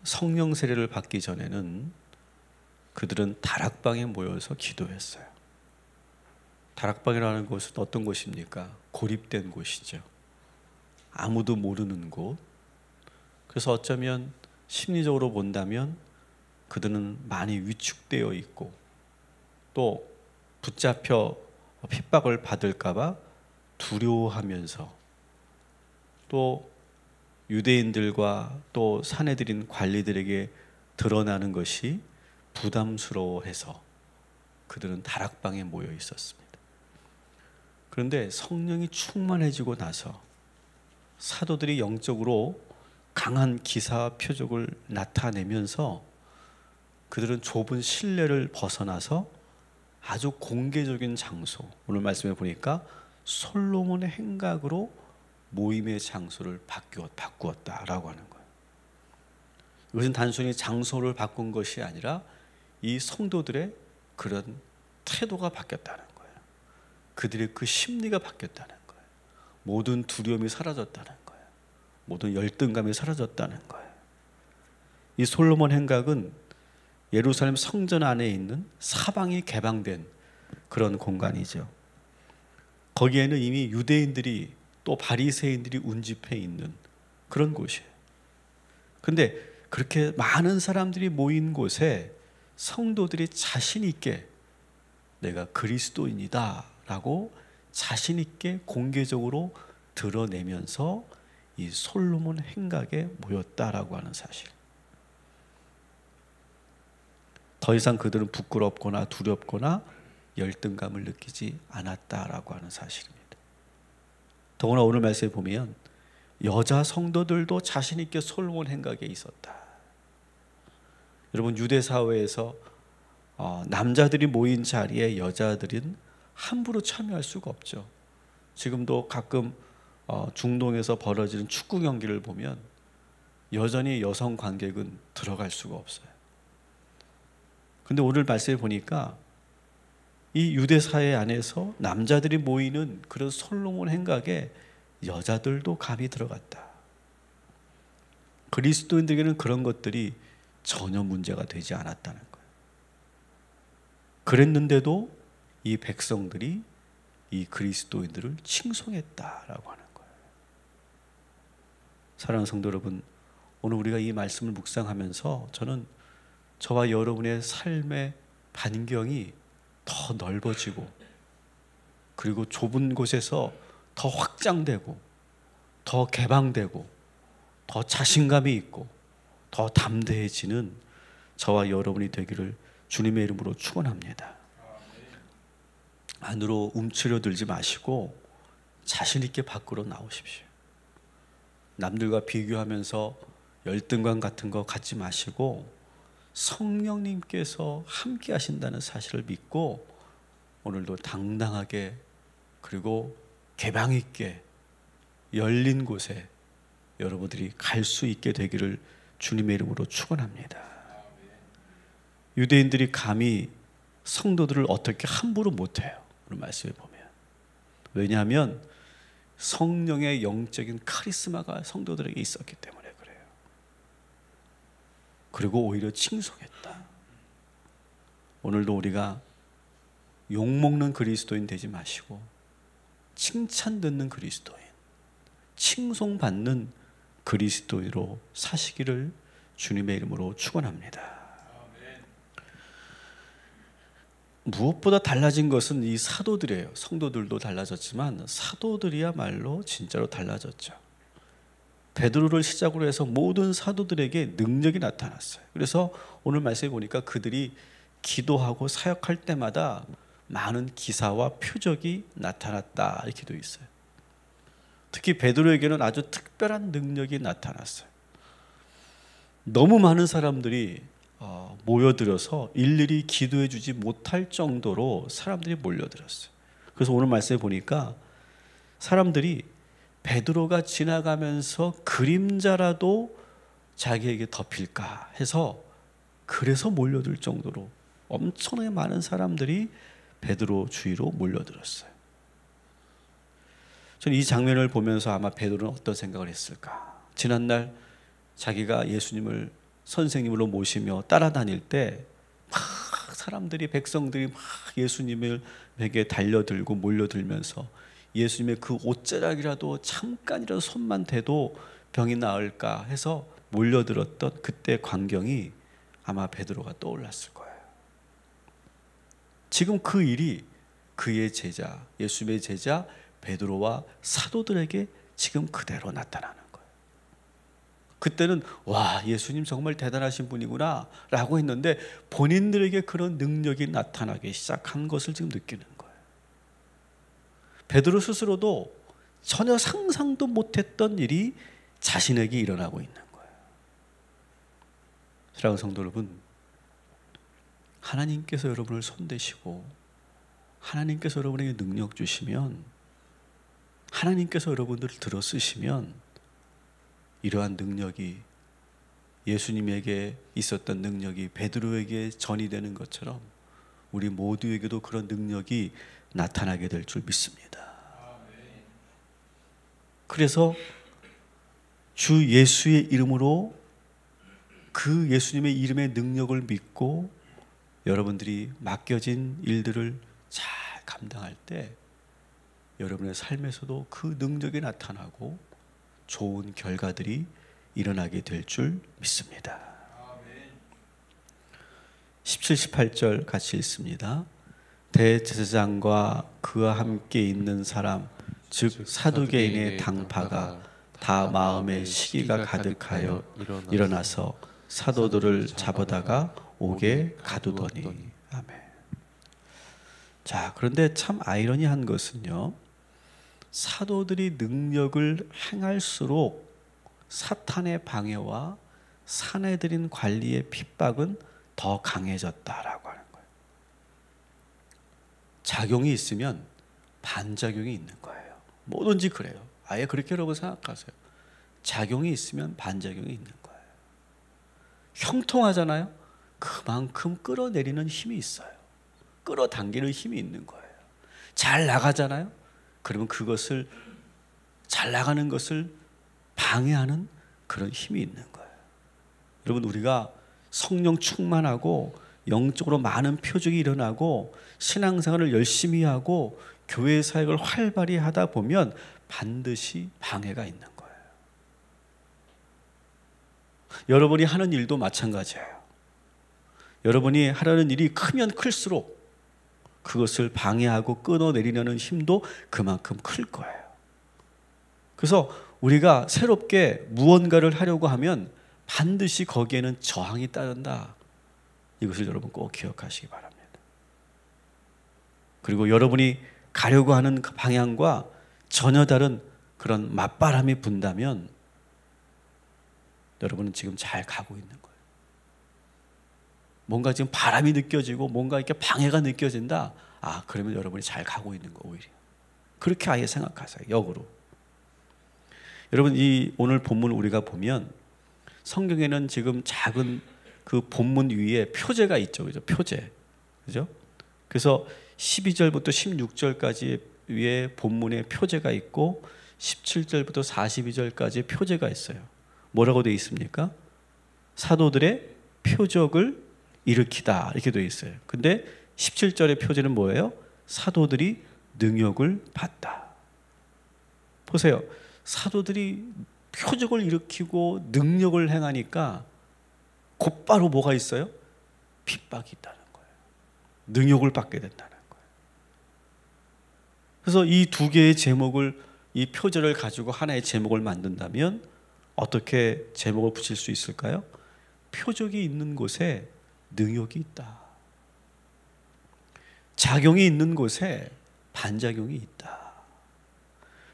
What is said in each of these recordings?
성령 세례를 받기 전에는 그들은 다락방에 모여서 기도했어요. 다락방이라는 곳은 어떤 곳입니까? 고립된 곳이죠. 아무도 모르는 곳. 그래서 어쩌면 심리적으로 본다면 그들은 많이 위축되어 있고 또 붙잡혀 핍박을 받을까 봐 두려워하면서 또 유대인들과 또 사내들인 관리들에게 드러나는 것이 부담스러워해서 그들은 다락방에 모여 있었습니다. 그런데 성령이 충만해지고 나서 사도들이 영적으로 강한 기사와 표적을 나타내면서 그들은 좁은 실내를 벗어나서 아주 공개적인 장소, 오늘 말씀에 보니까 솔로몬의 행각으로 모임의 장소를 바꾸었다라고 하는 거예요. 이것은 단순히 장소를 바꾼 것이 아니라 이 성도들의 그런 태도가 바뀌었다는 거예요. 그들의 그 심리가 바뀌었다는 거예요. 모든 두려움이 사라졌다는 거예요. 모든 열등감이 사라졌다는 거예요. 이 솔로몬 행각은 예루살렘 성전 안에 있는 사방이 개방된 그런 공간이죠. 거기에는 이미 유대인들이 또 바리새인들이 운집해 있는 그런 곳이에요. 근데 그렇게 많은 사람들이 모인 곳에 성도들이 자신 있게 내가 그리스도인이다 라고 자신 있게 공개적으로 드러내면서 이 솔로몬 행각에 모였다라고 하는 사실. 더 이상 그들은 부끄럽거나 두렵거나 열등감을 느끼지 않았다라고 하는 사실입니다. 더구나 오늘 말씀에 보면 여자 성도들도 자신 있게 솔로몬 행각에 있었다. 여러분, 유대 사회에서 남자들이 모인 자리에 여자들은 함부로 참여할 수가 없죠. 지금도 가끔 중동에서 벌어지는 축구 경기를 보면 여전히 여성 관객은 들어갈 수가 없어요. 근데 오늘 말씀에 보니까 이 유대 사회 안에서 남자들이 모이는 그런 솔로몬 행각에 여자들도 감히 들어갔다. 그리스도인들에게는 그런 것들이 전혀 문제가 되지 않았다는 거예요. 그랬는데도 이 백성들이 이 그리스도인들을 칭송했다라고 하는 거예요. 사랑하는 성도 여러분, 오늘 우리가 이 말씀을 묵상하면서 저는 저와 여러분의 삶의 반경이 더 넓어지고 그리고 좁은 곳에서 더 확장되고 더 개방되고 더 자신감이 있고 더 담대해지는 저와 여러분이 되기를 주님의 이름으로 축원합니다. 안으로 움츠려들지 마시고 자신 있게 밖으로 나오십시오. 남들과 비교하면서 열등감 같은 거 갖지 마시고 성령님께서 함께 하신다는 사실을 믿고 오늘도 당당하게 그리고 개방 있게 열린 곳에 여러분들이 갈 수 있게 되기를 주님의 이름으로 축원합니다. 유대인들이 감히 성도들을 어떻게 함부로 못해요. 오늘 말씀에 보면. 왜냐하면 성령의 영적인 카리스마가 성도들에게 있었기 때문에 그래요. 그리고 오히려 칭송했다. 오늘도 우리가 욕먹는 그리스도인 되지 마시고 칭찬 듣는 그리스도인, 칭송받는 그리스도인으로 사시기를 주님의 이름으로 축원합니다. 무엇보다 달라진 것은 이 사도들이에요. 성도들도 달라졌지만 사도들이야말로 진짜로 달라졌죠. 베드로를 시작으로 해서 모든 사도들에게 능력이 나타났어요. 그래서 오늘 말씀에 보니까 그들이 기도하고 사역할 때마다 많은 기사와 표적이 나타났다 이렇게 되어 있어요. 특히 베드로에게는 아주 특별한 능력이 나타났어요. 너무 많은 사람들이 모여들어서 일일이 기도해 주지 못할 정도로 사람들이 몰려들었어요. 그래서 오늘 말씀에 보니까 사람들이 베드로가 지나가면서 그림자라도 자기에게 덮일까 해서 그래서 몰려들 정도로 엄청나게 많은 사람들이 베드로 주위로 몰려들었어요. 저는 이 장면을 보면서 아마 베드로는 어떤 생각을 했을까? 지난날 자기가 예수님을 선생님으로 모시며 따라다닐 때 막 사람들이 백성들이 막 예수님에게 달려들고 몰려들면서 예수님의 그 옷자락이라도 잠깐이라도 손만 대도 병이 나을까 해서 몰려들었던 그때 광경이 아마 베드로가 떠올랐을 거예요. 지금 그 일이 그의 제자, 예수님의 제자 베드로와 사도들에게 지금 그대로 나타나는 거예요. 그때는 와, 예수님 정말 대단하신 분이구나 라고 했는데 본인들에게 그런 능력이 나타나기 시작한 것을 지금 느끼는 거예요. 베드로 스스로도 전혀 상상도 못했던 일이 자신에게 일어나고 있는 거예요. 사랑하는 성도 여러분, 하나님께서 여러분을 손대시고 하나님께서 여러분에게 능력 주시면, 하나님께서 여러분들을 들어 쓰시면 이러한 능력이, 예수님에게 있었던 능력이 베드로에게 전이되는 것처럼 우리 모두에게도 그런 능력이 나타나게 될 줄 믿습니다. 그래서 주 예수의 이름으로, 그 예수님의 이름의 능력을 믿고 여러분들이 맡겨진 일들을 잘 감당할 때 여러분의 삶에서도 그 능력이 나타나고 좋은 결과들이 일어나게 될 줄 믿습니다. 17, 18절 같이 읽습니다. 대제사장과 그와 함께 있는 사람, 즉 사두개인의 당파가 다 마음에 시기가 가득하여 일어나서 사도들을 잡아다가 옥에 가두더니. 아멘. 자, 그런데 참 아이러니한 것은요, 사도들이 능력을 행할수록 사탄의 방해와 사내들인 관리의 핍박은 더 강해졌다라고 하는 거예요. 작용이 있으면 반작용이 있는 거예요. 뭐든지 그래요. 아예 그렇게 여러분 생각하세요. 작용이 있으면 반작용이 있는 거예요. 형통하잖아요. 그만큼 끌어내리는 힘이 있어요. 끌어당기는 힘이 있는 거예요. 잘 나가잖아요. 그러면 그것을, 잘 나가는 것을 방해하는 그런 힘이 있는 거예요. 여러분, 우리가 성령 충만하고 영적으로 많은 표적이 일어나고 신앙생활을 열심히 하고 교회 사역을 활발히 하다 보면 반드시 방해가 있는 거예요. 여러분이 하는 일도 마찬가지예요. 여러분이 하려는 일이 크면 클수록 그것을 방해하고 끊어내리려는 힘도 그만큼 클 거예요. 그래서 우리가 새롭게 무언가를 하려고 하면 반드시 거기에는 저항이 따른다. 이것을 여러분 꼭 기억하시기 바랍니다. 그리고 여러분이 가려고 하는 그 방향과 전혀 다른 그런 맞바람이 분다면 여러분은 지금 잘 가고 있는 거예요. 뭔가 지금 바람이 느껴지고 뭔가 이렇게 방해가 느껴진다. 아, 그러면 여러분이 잘 가고 있는 거, 오히려. 그렇게 아예 생각하세요. 역으로. 여러분, 이 오늘 본문 우리가 보면 성경에는 지금 작은 그 본문 위에 표제가 있죠. 그죠? 표제. 그죠? 그래서 12절부터 16절까지 위에 본문에 표제가 있고 17절부터 42절까지 표제가 있어요. 뭐라고 되어 있습니까? 사도들의 표적을 일으키다, 이렇게 되어 있어요. 근데 17절의 표제는 뭐예요? 사도들이 능력을 받다. 보세요. 사도들이 표적을 일으키고 능력을 행하니까 곧바로 뭐가 있어요? 핍박이 있다는 거예요. 능력을 받게 된다는 거예요. 그래서 이 두 개의 제목을, 이 표제를 가지고 하나의 제목을 만든다면 어떻게 제목을 붙일 수 있을까요? 표적이 있는 곳에 능력이 있다. 작용이 있는 곳에 반작용이 있다.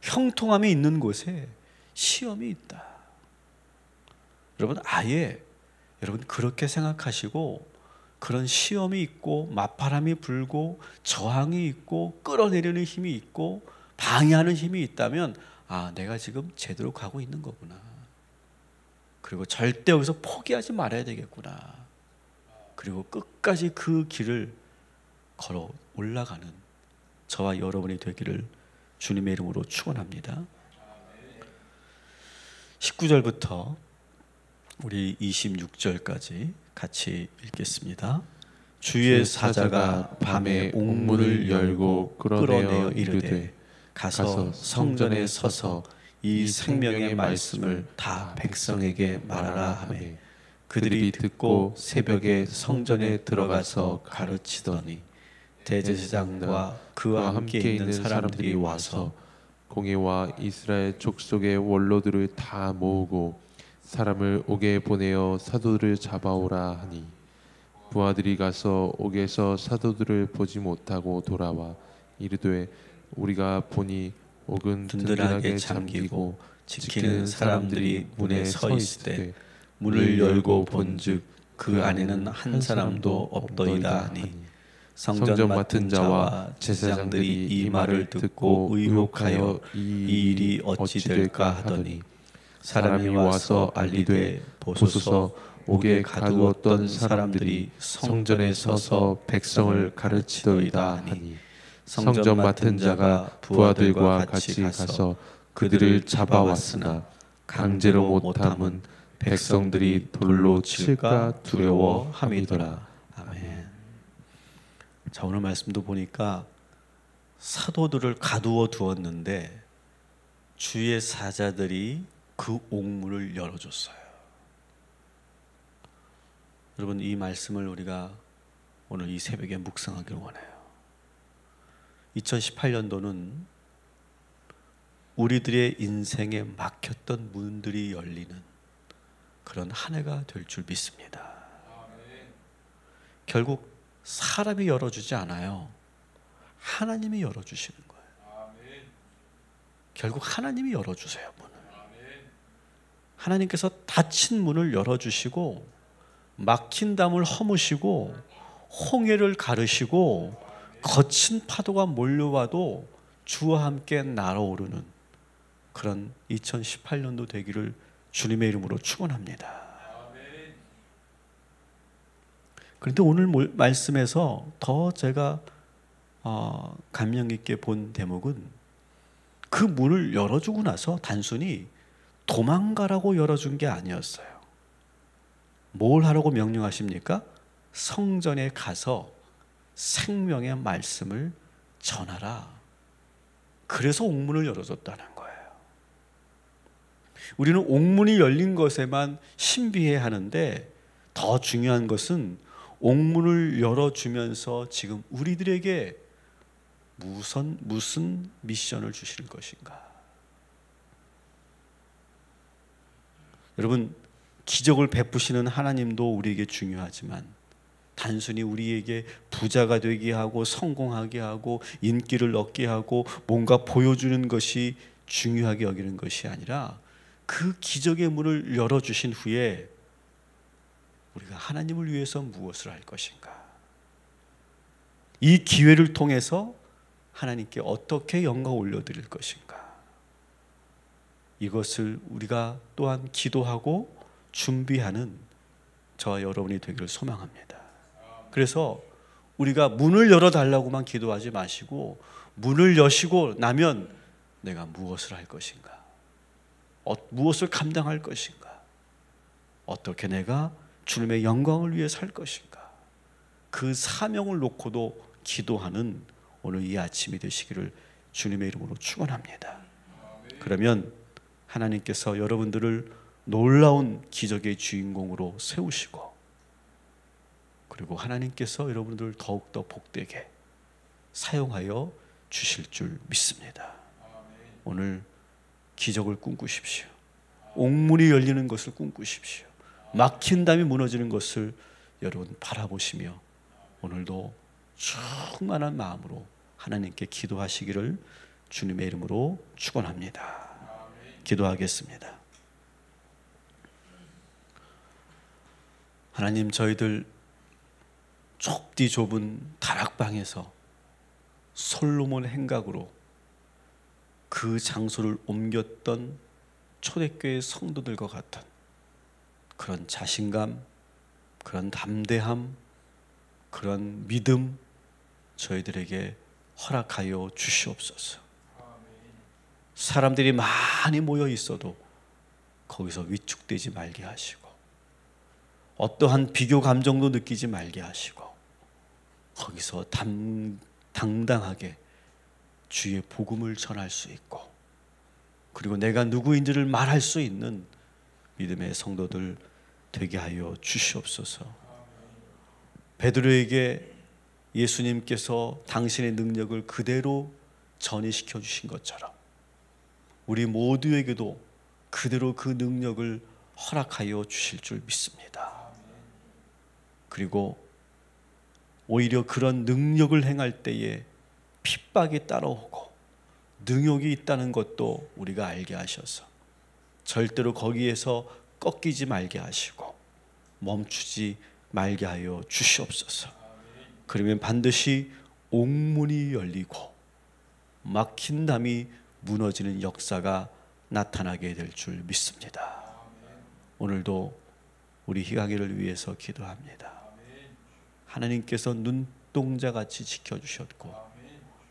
형통함이 있는 곳에 시험이 있다. 여러분, 아예 여러분 그렇게 생각하시고 그런 시험이 있고 맞바람이 불고 저항이 있고 끌어내리는 힘이 있고 방해하는 힘이 있다면, 아, 내가 지금 제대로 가고 있는 거구나. 그리고 절대 여기서 포기하지 말아야 되겠구나. 그리고 끝까지 그 길을 걸어 올라가는 저와 여러분이 되기를 주님의 이름으로 축원합니다. 19절부터 우리 26절까지 같이 읽겠습니다. 주의 사자가 밤에 옥문을 열고 끌어내어 이르되 가서 성전에 서서 이 생명의 말씀을 다 백성에게 말하라 하매 그들이 듣고 새벽에 성전에 들어가서 가르치더니 대제사장과 그와 함께 있는 사람들이 와서 공회와 이스라엘 족속의 원로들을 다 모으고 사람을 옥에 보내어 사도들을 잡아오라 하니 부하들이 가서 옥에서 사도들을 보지 못하고 돌아와 이르되 우리가 보니 옥은 든든하게 잠기고 지키는 사람들이 문에 서 있으되 문을 열고 본즉 그 안에는 한 사람도 없더이다 하니 성전 맡은 자와 제사장들이 이 말을 듣고 의혹하여 이 일이 어찌 될까 하더니 사람이 와서 알리되 보소서 옥에 가두었던 사람들이 성전에 서서 백성을 가르치더이다 하니 성전 맡은 자가 부하들과 같이 가서 그들을 잡아왔으나 강제로 못함은 백성들이 돌로 칠까 두려워함이더라. 아멘. 자, 오늘 말씀도 보니까 사도들을 가두어 두었는데 주의 사자들이 그 옥문을 열어줬어요. 여러분, 이 말씀을 우리가 오늘 이 새벽에 묵상하기를 원해요. 2018년도는 우리들의 인생에 막혔던 문들이 열리는 그런 한 해가 될 줄 믿습니다. 결국 사람이 열어주지 않아요. 하나님이 열어주시는 거예요. 결국 하나님이 열어주세요, 문을. 하나님께서 닫힌 문을 열어주시고 막힌 담을 허무시고 홍해를 가르시고 거친 파도가 몰려와도 주와 함께 날아오르는 그런 2018년도 되기를 주님의 이름으로 축원합니다. 그런데 오늘 말씀에서 더 제가 감명 깊게 본 대목은 그 문을 열어주고 나서 단순히 도망가라고 열어준 게 아니었어요. 뭘 하라고 명령하십니까? 성전에 가서 생명의 말씀을 전하라. 그래서 옥문을 열어줬다는 거예요. 우리는 옥문이 열린 것에만 신비해 하는데 더 중요한 것은 옥문을 열어주면서 지금 우리들에게 무슨 미션을 주시는 것인가. 여러분, 기적을 베푸시는 하나님도 우리에게 중요하지만 단순히 우리에게 부자가 되게 하고 성공하게 하고 인기를 얻게 하고 뭔가 보여주는 것이 중요하게 여기는 것이 아니라 그 기적의 문을 열어주신 후에 우리가 하나님을 위해서 무엇을 할 것인가, 이 기회를 통해서 하나님께 어떻게 영광 올려드릴 것인가, 이것을 우리가 또한 기도하고 준비하는 저와 여러분이 되기를 소망합니다. 그래서 우리가 문을 열어달라고만 기도하지 마시고 문을 여시고 나면 내가 무엇을 할 것인가, 무엇을 감당할 것인가, 어떻게 내가 주님의 영광을 위해 살 것인가, 그 사명을 놓고도 기도하는 오늘 이 아침이 되시기를 주님의 이름으로 축원합니다. 그러면 하나님께서 여러분들을 놀라운 기적의 주인공으로 세우시고 그리고 하나님께서 여러분들을 더욱더 복되게 사용하여 주실 줄 믿습니다. 오늘 기적을 꿈꾸십시오. 옥문이 열리는 것을 꿈꾸십시오. 막힌 담이 무너지는 것을 여러분 바라보시며 오늘도 충만한 마음으로 하나님께 기도하시기를 주님의 이름으로 축원합니다. 기도하겠습니다. 하나님, 저희들 좁디 좁은 다락방에서 솔로몬 행각으로 그 장소를 옮겼던 초대교회 성도들과 같은 그런 자신감, 그런 담대함, 그런 믿음 저희들에게 허락하여 주시옵소서. 사람들이 많이 모여 있어도 거기서 위축되지 말게 하시고 어떠한 비교 감정도 느끼지 말게 하시고 거기서 당당하게 주의 복음을 전할 수 있고 그리고 내가 누구인지를 말할 수 있는 믿음의 성도들 되게 하여 주시옵소서. 베드로에게 예수님께서 당신의 능력을 그대로 전이시켜 주신 것처럼 우리 모두에게도 그대로 그 능력을 허락하여 주실 줄 믿습니다. 그리고 오히려 그런 능력을 행할 때에 핍박이 따라오고 능욕이 있다는 것도 우리가 알게 하셔서 절대로 거기에서 꺾이지 말게 하시고 멈추지 말게 하여 주시옵소서. 그러면 반드시 옥문이 열리고 막힌 담이 무너지는 역사가 나타나게 될 줄 믿습니다. 오늘도 우리 희강이를 위해서 기도합니다. 하나님께서 눈동자같이 지켜주셨고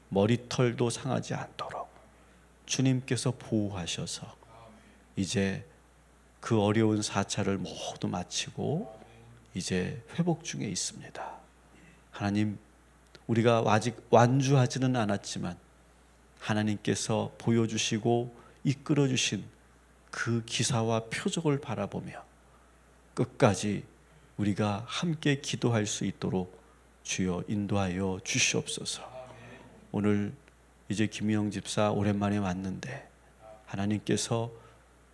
머리털도 상하지 않도록 주님께서 보호하셔서 이제 그 어려운 4차를 모두 마치고 이제 회복 중에 있습니다. 하나님, 우리가 아직 완주하지는 않았지만 하나님께서 보여주시고 이끌어주신 그 기사와 표적을 바라보며 끝까지 우리가 함께 기도할 수 있도록 주여 인도하여 주시옵소서. 오늘 이제 김희영 집사 오랜만에 왔는데 하나님께서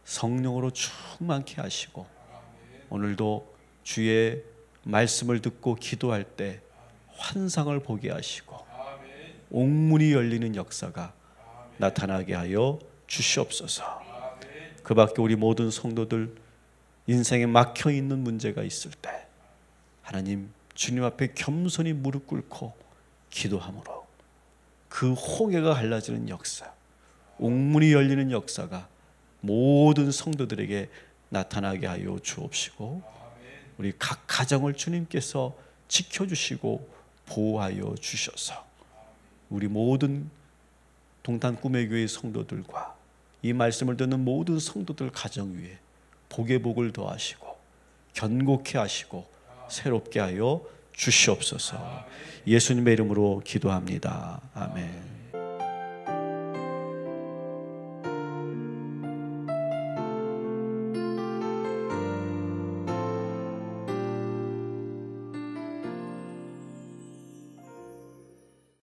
성령으로 충만케 하시고 오늘도 주의 말씀을 듣고 기도할 때 환상을 보게 하시고 옥문이 열리는 역사가 나타나게 하여 주시옵소서. 그 밖에 우리 모든 성도들 인생에 막혀있는 문제가 있을 때 하나님 주님 앞에 겸손히 무릎 꿇고 기도함으로 그 홍해가 갈라지는 역사, 옥문이 열리는 역사가 모든 성도들에게 나타나게 하여 주옵시고 우리 각 가정을 주님께서 지켜주시고 보호하여 주셔서 우리 모든 동탄 꿈의 교회 성도들과 이 말씀을 듣는 모든 성도들 가정 위에 복의 복을 더하시고 견고케 하시고 새롭게 하여 주시옵소서. 예수님의 이름으로 기도합니다. 아멘.